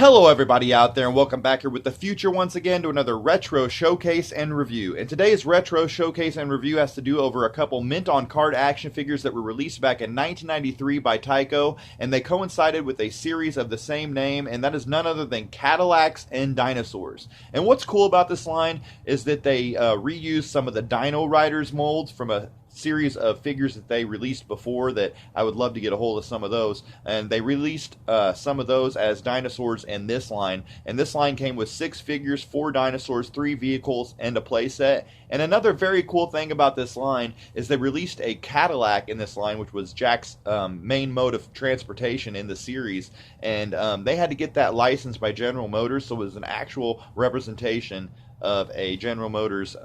Hello everybody out there and welcome back here with the future once again to another retro showcase and review. And today's retro showcase and review has to do over a couple mint on card action figures that were released back in 1993 by Tyco, and they coincided with a series of the same name, and that is none other than Cadillacs and Dinosaurs. And what's cool about this line is that they reused some of the Dino-Riders molds from a series of figures that they released before that I would love to get a hold of some of those, and they released some of those as dinosaurs in this line. And this line came with 6 figures, 4 dinosaurs, 3 vehicles, and a playset. And another very cool thing about this line is they released a Cadillac in this line, which was Jack's main mode of transportation in the series, and they had to get that licensed by General Motors, so it was an actual representation of a General Motors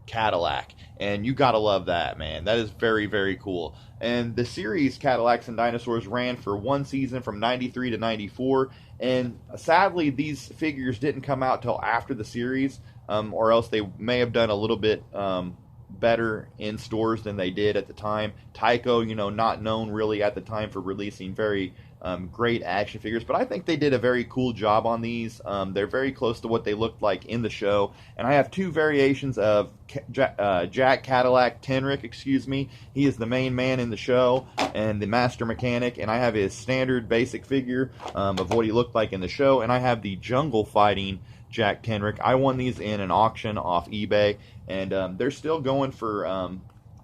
Cadillac, and you gotta love that, man. That is very, very cool. And the series Cadillacs and Dinosaurs ran for one season from 93 to 94, and sadly these figures didn't come out till after the series, or else they may have done a little bit better in stores than they did at the time. Tyco, not known really at the time for releasing very great action figures, but I think they did a very cool job on these. They're very close to what they looked like in the show, and I have 2 variations of Jack Cadillac Tenrec, excuse me. He is the main man in the show and the master mechanic, and I have his standard basic figure of what he looked like in the show, and I have the jungle fighting Jack Tenrec. I won these in an auction off eBay, and they're still going for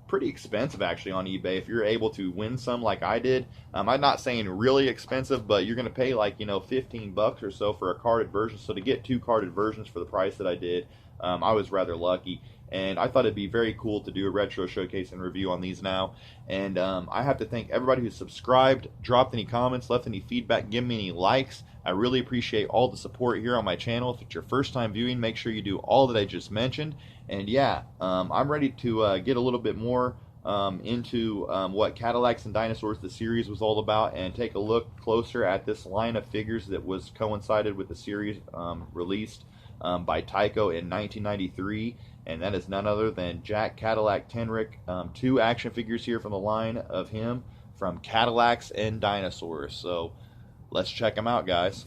pretty expensive actually on eBay if you're able to win some like I did. I'm not saying really expensive, but you're going to pay like 15 bucks or so for a carded version. So to get 2 carded versions for the price that I did, I was rather lucky, and I thought it'd be very cool to do a retro showcase and review on these now. And I have to thank everybody who subscribed, dropped any comments, left any feedback, give me any likes. I really appreciate all the support here on my channel. If it's your first time viewing, make sure you do all that I just mentioned. And yeah, I'm ready to get a little bit more into what Cadillacs and Dinosaurs the series was all about, and take a look closer at this line of figures that was coincided with the series released by Tyco in 1993, and that is none other than Jack Cadillac Tenrec. 2 action figures here from the line of him from Cadillacs and Dinosaurs. So let's check them out, guys.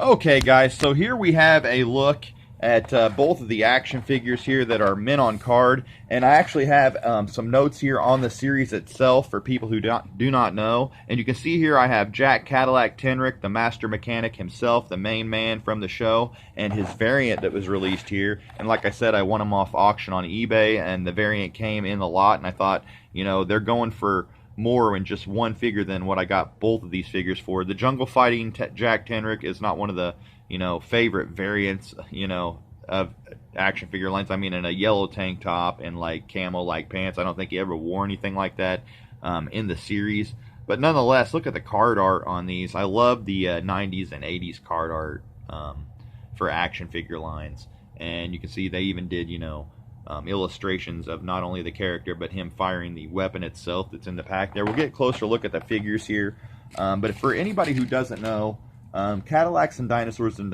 Okay, guys, so here we have a look at both of the action figures here that are mint on card, and I actually have some notes here on the series itself for people who do not know. And you can see here I have Jack Cadillac Tenrec, the master mechanic himself, the main man from the show, and his variant that was released here. And like I said, I won them off auction on eBay, and the variant came in the lot, and I thought, they're going for more in just one figure than what I got both of these figures for. The jungle fighting Jack Tenrec is not one of the favorite variants of action figure lines. I mean, in a yellow tank top and like camo like pants. I don't think he ever wore anything like that in the series, but nonetheless, look at the card art on these. I love the 90s and 80s card art for action figure lines, and you can see they even did illustrations of not only the character but him firing the weapon itself that's in the pack there. We'll get a closer look at the figures here, but for anybody who doesn't know, Cadillacs and Dinosaurs is an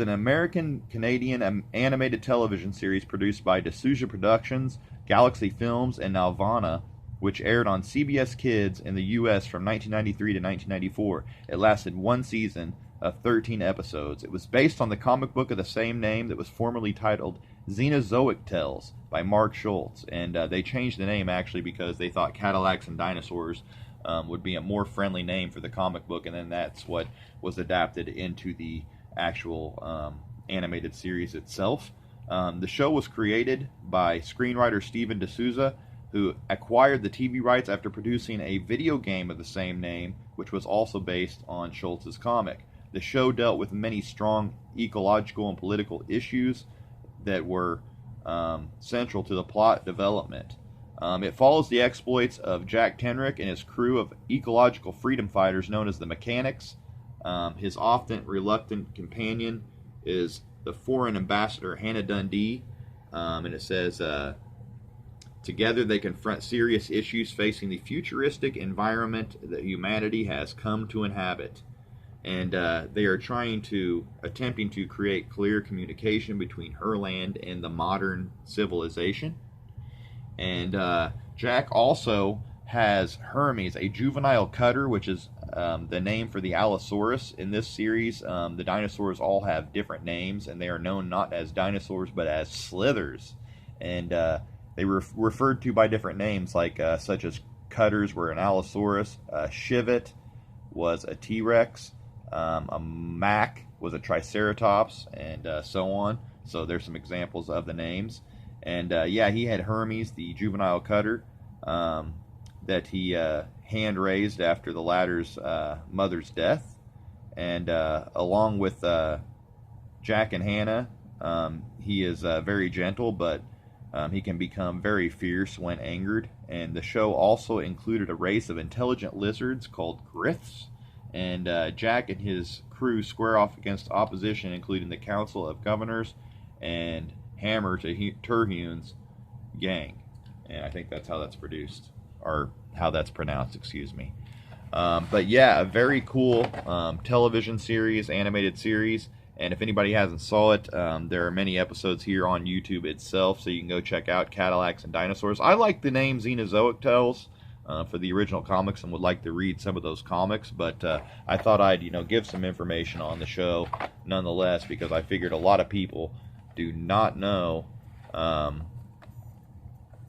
American-Canadian animated television series produced by D'Souza Productions, Galaxy Films, and Nelvana, which aired on CBS Kids in the U.S. from 1993 to 1994. It lasted 1 season of 13 episodes. It was based on the comic book of the same name that was formerly titled Xenozoic Tales by Mark Schultz, and they changed the name actually because they thought Cadillacs and Dinosaurs would be a more friendly name for the comic book, and then that's what was adapted into the actual animated series itself. The show was created by screenwriter Steven D'Souza, who acquired the TV rights after producing a video game of the same name, which was also based on Schultz's comic. The show dealt with many strong ecological and political issues that were central to the plot development. It follows the exploits of Jack Tenrec and his crew of ecological freedom fighters known as the Mechanics. His often reluctant companion is the foreign ambassador Hannah Dundee, and it says, together they confront serious issues facing the futuristic environment that humanity has come to inhabit. And they are attempting to create clear communication between her land and the modern civilization. And Jack also has Hermes, a juvenile cutter, which is the name for the Allosaurus in this series. The dinosaurs all have different names, and they are known not as dinosaurs but as slithers. And they were referred to by different names, like such as cutters were an Allosaurus, Shivet was a T-Rex, a Mac was a Triceratops, and so on. So there's some examples of the names. And yeah, he had Hermes, the juvenile cutter, that he hand raised after the latter's mother's death. And along with Jack and Hannah, he is very gentle, but he can become very fierce when angered. And the show also included a race of intelligent lizards called Griffs. And Jack and his crew square off against opposition, including the Council of Governors and Hammer to Terhune's gang. And I think that's how that's produced, or how that's pronounced, excuse me. But yeah, a very cool television series, animated series. And if anybody hasn't saw it, there are many episodes here on YouTube itself, so you can go check out Cadillacs and Dinosaurs. I like the name Xenozoic Tales for the original comics and would like to read some of those comics, but I thought I'd give some information on the show nonetheless, because I figured a lot of people do not know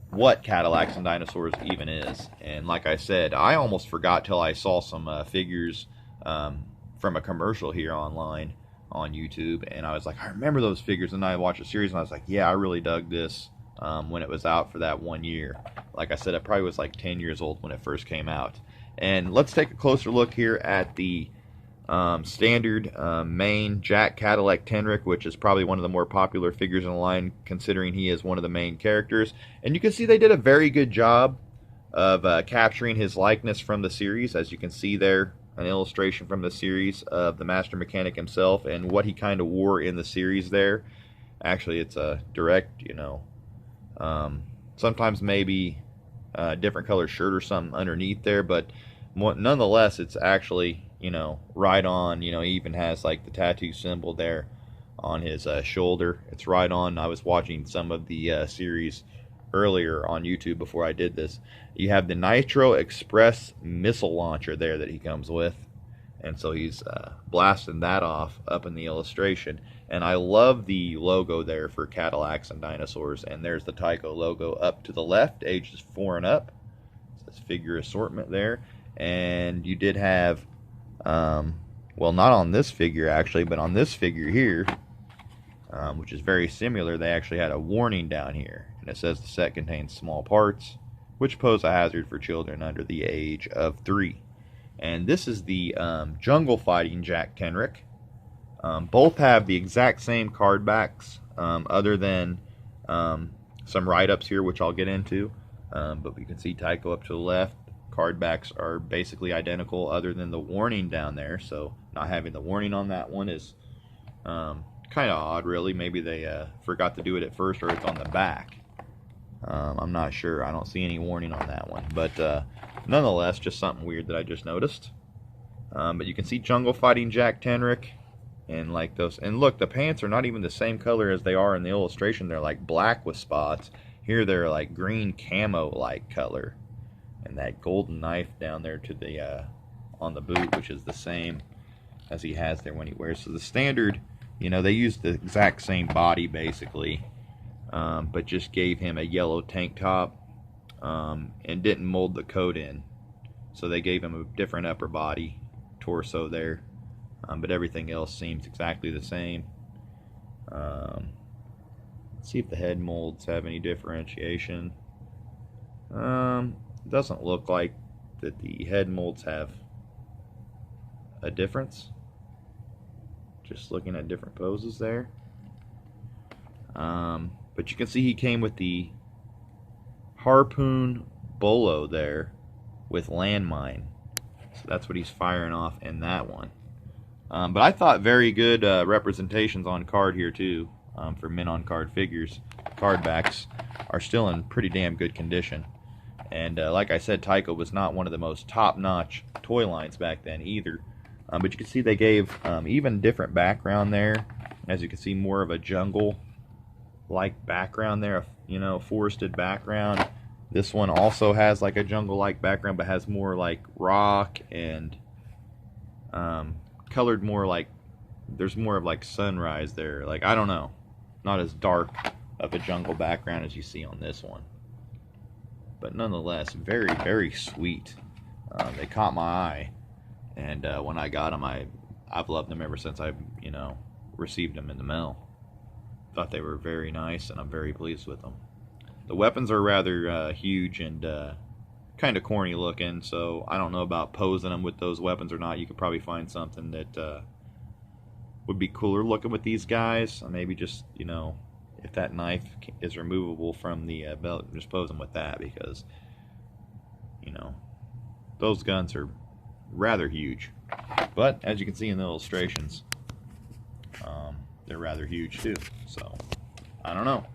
what Cadillacs and Dinosaurs even is. And like I said, I almost forgot till I saw some figures from a commercial here online on YouTube, and I was like, I remember those figures. And I watched the series and I was like, yeah, I really dug this when it was out for that 1 year. Like I said, it probably was like 10 years old when it first came out. And let's take a closer look here at the standard main Jack Cadillac Tenrec, which is probably one of the more popular figures in the line, considering he is one of the main characters. And you can see they did a very good job of capturing his likeness from the series. As you can see there, an illustration from the series of the master mechanic himself and what he kind of wore in the series there. Actually, it's a direct, sometimes maybe a different color shirt or something underneath there, but nonetheless, it's actually, right on. He even has like the tattoo symbol there on his shoulder. It's right on. I was watching some of the series earlier on YouTube before I did this. You have the Nitro Express missile launcher there that he comes with, and so he's blasting that off up in the illustration. And I love the logo there for Cadillacs and Dinosaurs. And there's the Tyco logo up to the left, ages 4 and up. It says figure assortment there. And you did have, well, not on this figure actually, but on this figure here, which is very similar, they actually had a warning down here. And it says the set contains small parts, which pose a hazard for children under the age of 3. And this is the Jungle Fighting Jack Tenrec. Both have the exact same card backs, other than some write-ups here, which I'll get into. But we can see Tyco up to the left. Card backs are basically identical, other than the warning down there. So not having the warning on that one is kind of odd, really. Maybe they forgot to do it at first, or it's on the back. I'm not sure. I don't see any warning on that one. But nonetheless, just something weird that I just noticed. But you can see Jungle Fighting Jack Tenrec. And like those, and look, the pants are not even the same color as they are in the illustration. They're like black with spots. Here they're like green camo-like color. And that golden knife down there to the on the boot, which is the same as he has there when he wears. So the standard, they used the exact same body basically, but just gave him a yellow tank top and didn't mold the coat in. So they gave him a different upper body, torso there. But everything else seems exactly the same. Let's see if the head molds have any differentiation. Doesn't look like that the head molds have a difference. Just looking at different poses there. But you can see he came with the Harpoon Bolo there with landmine. So that's what he's firing off in that one. But I thought very good representations on card here too, for men on card figures. Card backs are still in pretty damn good condition. And like I said, Tyco was not one of the most top-notch toy lines back then either. But you can see they gave even different background there. As you can see, more of a jungle-like background there, forested background. This one also has like a jungle-like background, but has more like rock and colored more like, there's more of like sunrise there. Like, I don't know, not as dark of a jungle background as you see on this one. But nonetheless, very, very sweet. They caught my eye, and when I got them, I've loved them ever since I, received them in the mail. Thought they were very nice, and I'm very pleased with them. The weapons are rather huge and kind of corny looking, so I don't know about posing them with those weapons or not. You could probably find something that would be cooler looking with these guys. Maybe just, if that knife is removable from the belt, just pose them with that, because, those guns are rather huge. But as you can see in the illustrations, they're rather huge too. So I don't know.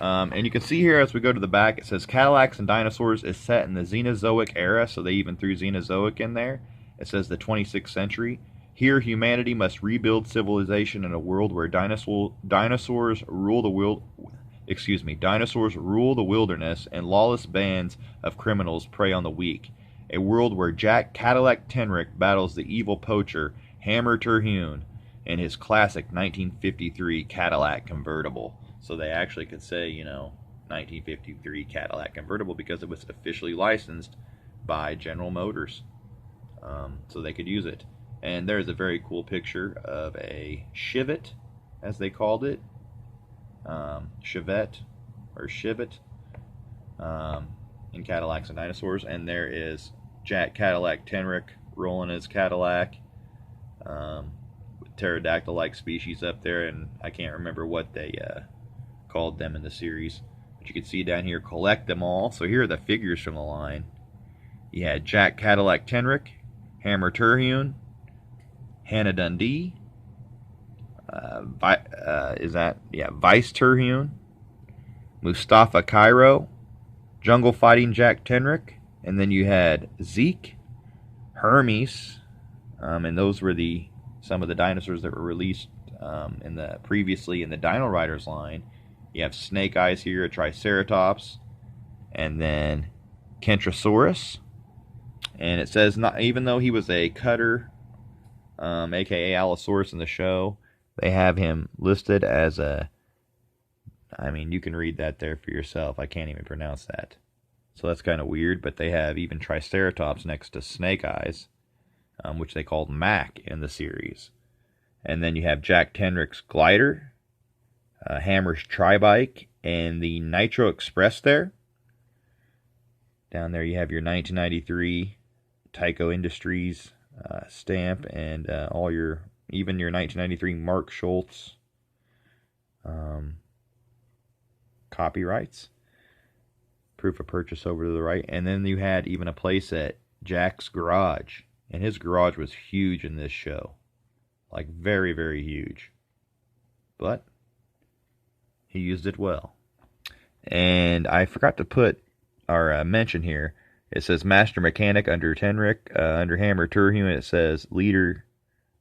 And you can see here as we go to the back, it says Cadillacs and Dinosaurs is set in the Cenozoic era, so they even threw Cenozoic in there. It says the 26th century. Here, humanity must rebuild civilization in a world where dinosaurs rule the wilderness, and lawless bands of criminals prey on the weak. A world where Jack Cadillac Tenrec battles the evil poacher Hammer Terhune in his classic 1953 Cadillac convertible. So they actually could say, 1953 Cadillac convertible, because it was officially licensed by General Motors. So they could use it. And there's a very cool picture of a Chivette, as they called it. Chivette, or Chivette, in Cadillacs and Dinosaurs. And there is Jack Cadillac Tenrec rolling his Cadillac, with pterodactyl-like species up there, and I can't remember what they called them in the series. But you can see down here, collect them all. So here are the figures from the line. You had Jack Cadillac Tenrec, Hammer Terhune, Hannah Dundee, Vice Terhune, Mustafa Cairo, Jungle Fighting Jack Tenrec, and then you had Zeke, Hermes, and those were some of the dinosaurs that were released previously in the Dino-Riders line. You have Snake Eyes here, a Triceratops, and then Kentrosaurus. And it says, not even though he was a cutter, aka Allosaurus in the show, they have him listed as you can read that there for yourself. I can't even pronounce that. So that's kind of weird, but they have even Triceratops next to Snake Eyes, which they called Mac in the series. And then you have Jack Tenrec's glider, Hammer's tri-bike, and the Nitro Express there. Down there you have your 1993 Tyco Industries stamp, and even your 1993 Mark Schultz copyrights. Proof of purchase over to the right. And then you had even a place at Jack's garage, and his garage was huge in this show. Like, very, very huge. But he used it well. And I forgot to put our mention here. It says Master Mechanic under Tenrec. Under Hammer Terhune, it says Leader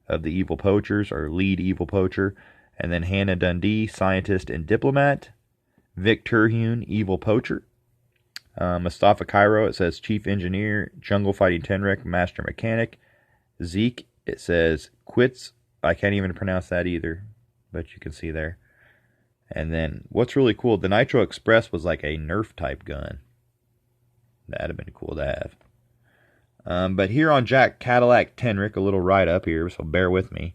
of the Evil Poachers, or Lead Evil Poacher. And then Hannah Dundee, Scientist and Diplomat. Vic Terhune, Evil Poacher. Mustafa Cairo, it says Chief Engineer. Jungle Fighting Tenrec, Master Mechanic. Zeke, it says Quits. I can't even pronounce that either, but you can see there. And then, what's really cool, the Nitro Express was like a Nerf type gun. That'd have been cool to have. But here on Jack Cadillac Tenrec, a little write up here, so bear with me.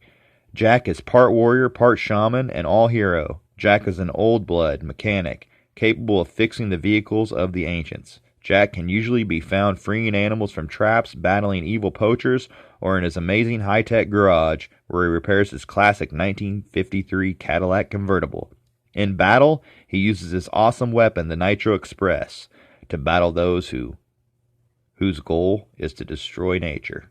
Jack is part warrior, part shaman, and all hero. Jack is an old blood mechanic, capable of fixing the vehicles of the ancients. Jack can usually be found freeing animals from traps, battling evil poachers, or in his amazing high-tech garage, where he repairs his classic 1953 Cadillac convertible. In battle, he uses his awesome weapon, the Nitro Express, to battle those whose goal is to destroy nature.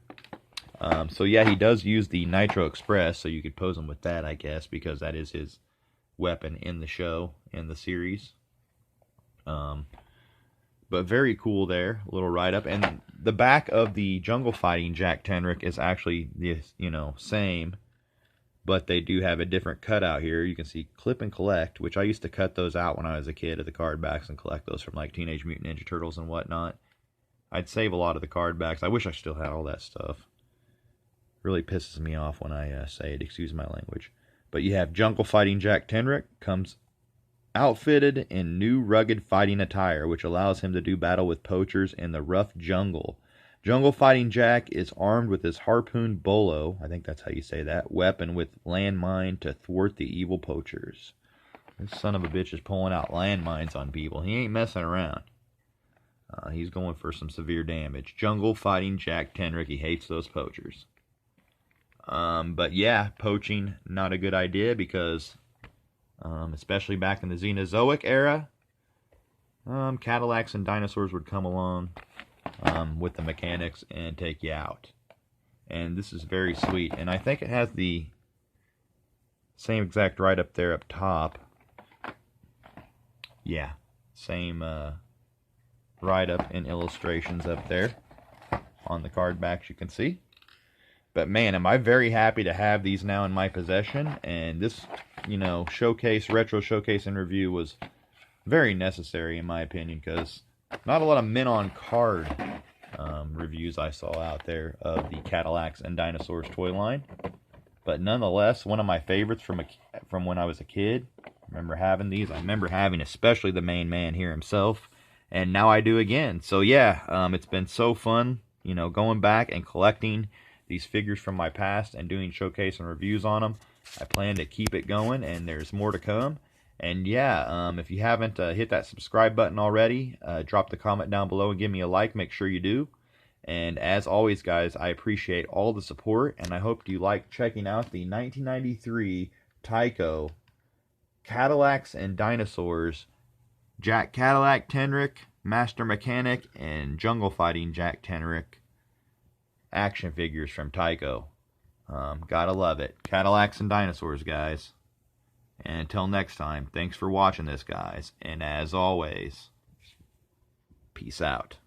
So yeah, he does use the Nitro Express, so you could pose him with that, I guess, because that is his weapon in the show, in the series. But very cool there, a little write-up. And the back of the Jungle Fighting Jack Tenrec is actually the same but they do have a different cutout here. You can see Clip and Collect, which I used to cut those out when I was a kid at the card backs and collect those from like Teenage Mutant Ninja Turtles and whatnot. I'd save a lot of the card backs. I wish I still had all that stuff. Really pisses me off when I say it, excuse my language. But you have Jungle Fighting Jack Tenrec, comes outfitted in new rugged fighting attire, which allows him to do battle with poachers in the rough jungle. Jungle Fighting Jack is armed with his harpoon bolo, I think that's how you say that, weapon with landmine to thwart the evil poachers. This son of a bitch is pulling out landmines on people. He ain't messing around. He's going for some severe damage. Jungle Fighting Jack Tenrec, he hates those poachers. But yeah, poaching, not a good idea because, especially back in the Xenozoic era, Cadillacs and Dinosaurs would come along with the mechanics and take you out. And this is very sweet. And I think it has the same exact right up there up top. Yeah, same write-up and illustrations up there on the card backs you can see. But man, am I very happy to have these now in my possession. And this, you know, showcase, retro showcase and review was very necessary in my opinion, because not a lot of men on card reviews I saw out there of the Cadillacs and Dinosaurs toy line. But nonetheless, one of my favorites from when I was a kid. I remember having these. I remember having especially the main man here himself. And now I do again. So yeah, it's been so fun, you know, going back and collecting these figures from my past and doing showcase and reviews on them. I plan to keep it going, and there's more to come. And yeah, if you haven't hit that subscribe button already, drop the comment down below and give me a like. Make sure you do. And as always, guys, I appreciate all the support, and I hope you like checking out the 1993 Tyco Cadillacs and Dinosaurs Jack Cadillac Tenrec, Master Mechanic, and Jungle Fighting Jack Tenrec action figures from Tyco. Gotta love it. Cadillacs and Dinosaurs, guys. And until next time, thanks for watching this, guys. And as always, peace out.